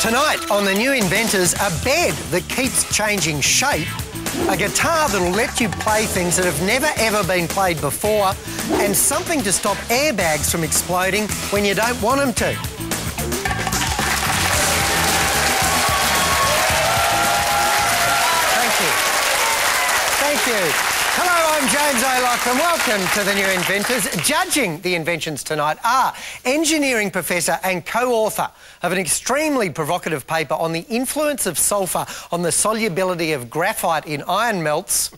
Tonight on the New Inventors, a bed that keeps changing shape, a guitar that'll let you play things that have never ever been played before, and something to stop airbags from exploding when you don't want them to. Thank you. Thank you. Hello, I'm James O'Loughlin. Welcome to the New Inventors. Judging the inventions tonight are engineering professor and co-author of an extremely provocative paper on the influence of sulphur on the solubility of graphite in iron melts,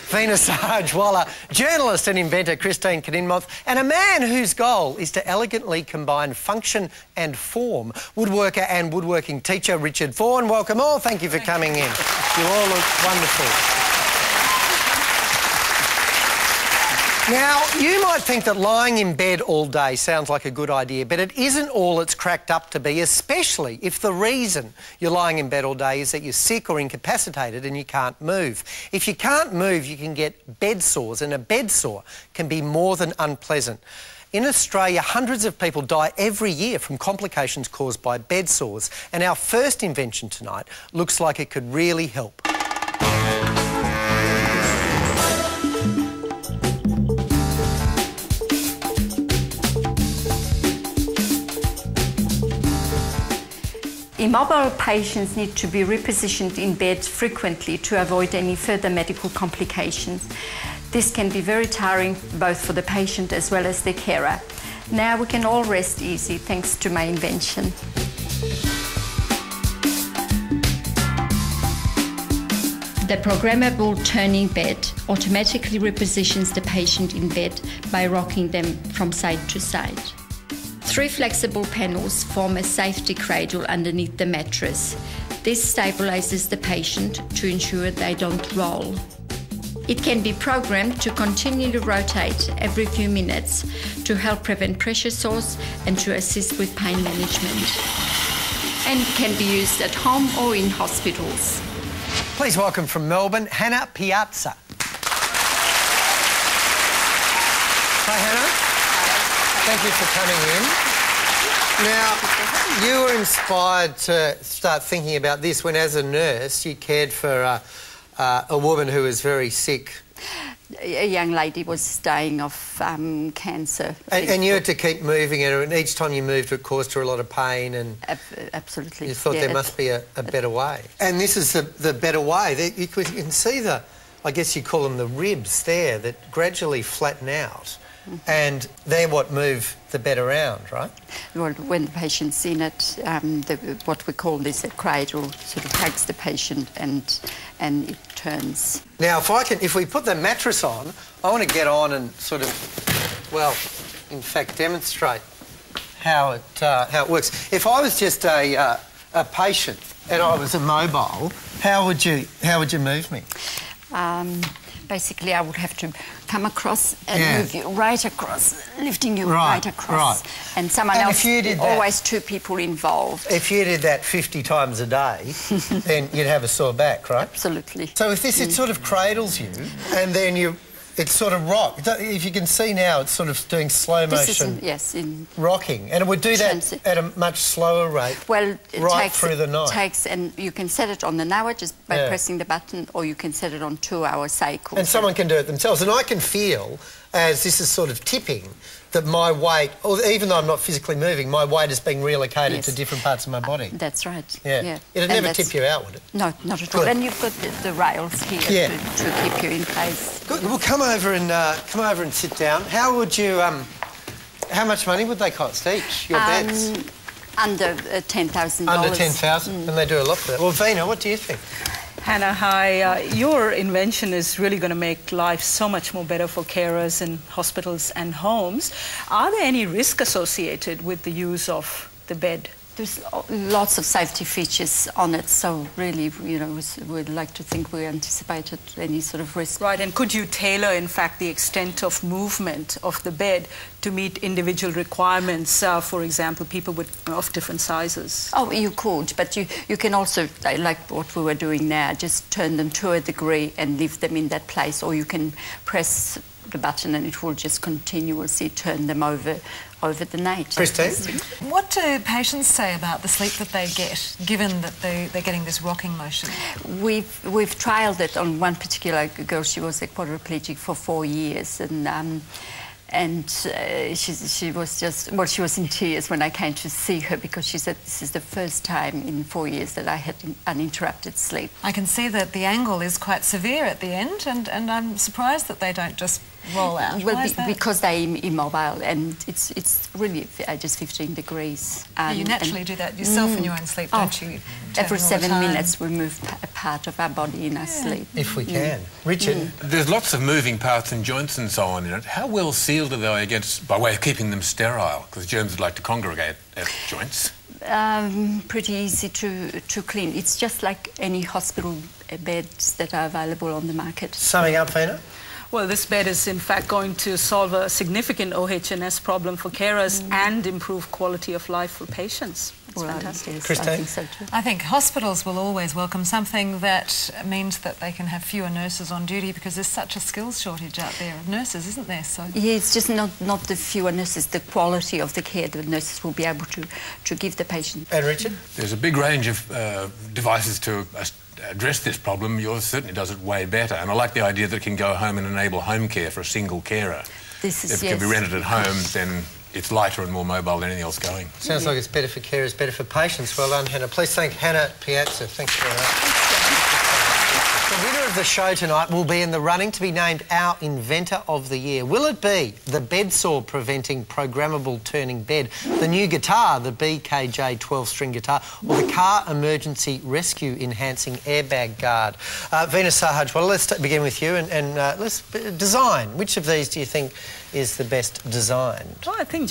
Veena Sahajwalla, journalist and inventor Christine Kadinmoth, and a man whose goal is to elegantly combine function and form, woodworker and woodworking teacher Richard Vaughan. Welcome all. Thank you for coming in. You all look wonderful. Now, you might think that lying in bed all day sounds like a good idea, but it isn't all it's cracked up to be, especially if the reason you're lying in bed all day is that you're sick or incapacitated and you can't move. If you can't move, you can get bed sores, and a bed sore can be more than unpleasant. In Australia, hundreds of people die every year from complications caused by bed sores, and our first invention tonight looks like it could really help. Immobile patients need to be repositioned in bed frequently to avoid any further medical complications. This can be very tiring both for the patient as well as the carer. Now we can all rest easy thanks to my invention. The programmable turning bed automatically repositions the patient in bed by rocking them from side to side. 3 flexible panels form a safety cradle underneath the mattress. This stabilizes the patient to ensure they don't roll. It can be programmed to continually rotate every few minutes to help prevent pressure sores and to assist with pain management, and can be used at home or in hospitals. Please welcome from Melbourne, Hannah Piazza. Hi, Hannah. Thank you for coming in. Now, you were inspired to start thinking about this when, as a nurse, you cared for a woman who was very sick. A young lady was dying of cancer. And you had to keep moving her, and each time you moved it caused her a lot of pain. And absolutely. You thought there must be a better way. And this is the better way. You can see I guess you call them the ribs there, that gradually flatten out. And they're what move the bed around, right? Well, when the patient's in it, what we call this a cradle sort of hugs the patient and it turns. Now, if we put the mattress on, I want to get on and sort of, well, in fact, demonstrate how it works. If I was just a patient and I was immobile, how would you move me? Basically, I would have to come across and move you right across, lifting you right across. Right. And someone else, if you did that, always 2 people involved. If you did that 50 times a day, then you'd have a sore back, right? Absolutely. So with this, it sort of cradles you, and then it's sort of rock. If you can see now, it's sort of doing slow motion rocking. And it would do that at a much slower rate, well, it through the night. And you can set it on an hour just by pressing the button, or you can set it on 2-hour cycles. And someone can do it themselves. And I can feel, as this is sort of tipping, that my weight, or even though I'm not physically moving, my weight is being relocated to different parts of my body. That's right. Yeah. It'd never tip you out, would it? No, not at all. And you've got the rails here to keep you in place. Good. Well, come over and sit down. How would you? How much money would they cost each? Your beds? Under $10,000. Under $10,000, and they do a lot for that. Well, Veena, what do you think? Hannah, hi. Your invention is really going to make life so much more better for carers in hospitals and homes. Are there any risks associated with the use of the bed? There's lots of safety features on it, so really, we'd like to think we anticipated any sort of risk. Right, and could you tailor, in fact, the extent of movement of the bed to meet individual requirements, for example, people of different sizes? Oh, you could, but you can also, like what we were doing now, just turn them to a degree and leave them in that place, or you can press the button and it will just continuously turn them over over the night. Christine? What do patients say about the sleep that they get, given that they're getting this rocking motion? We've trialled it on one particular girl. She was a quadriplegic for 4 years, and she was just, well, she was in tears when I came to see her, because she said this is the first time in 4 years that I had uninterrupted sleep. I can see that the angle is quite severe at the end, and I'm surprised that they don't just roll out. Well, Why is that? because they're immobile, and it's really just 15 degrees. You naturally do that yourself in your own sleep, don't you? Every Turning all the 7 time. minutes we move a part of our body in our sleep. If we can. Richard? There's lots of moving parts and joints and so on in it. How well sealed are they against, by way of keeping them sterile? Because germs would like to congregate at joints. Pretty easy to clean. It's just like any hospital beds that are available on the market. Summing up, Vina? Well, this bed is in fact going to solve a significant OH&S problem for carers and improve quality of life for patients. It's fantastic. Yes, Christine? I think so too. I think hospitals will always welcome something that means that they can have fewer nurses on duty, because there's such a skills shortage out there of nurses, isn't there? So Yeah, it's just not the fewer nurses, the quality of the care the nurses will be able to give the patient. And Richard? There's a big range of devices to address this problem. Yours certainly does it way better. And I like the idea that it can go home and enable home care for a single carer. This is, If it can be rented at home, then it's lighter and more mobile than anything else going. Sounds like it's better for carers, better for patients. Well done, Hannah. Please thank Hannah Piazza. Thank you very much. The winner of the show tonight will be in the running to be named our Inventor of the Year. Will it be the bed sore preventing programmable turning bed, the new guitar, the BKJ 12-string guitar, or the car emergency rescue enhancing airbag guard? Vina Sahaj, well, let's begin with you and let's design. Which of these do you think is the best designed? Well, I think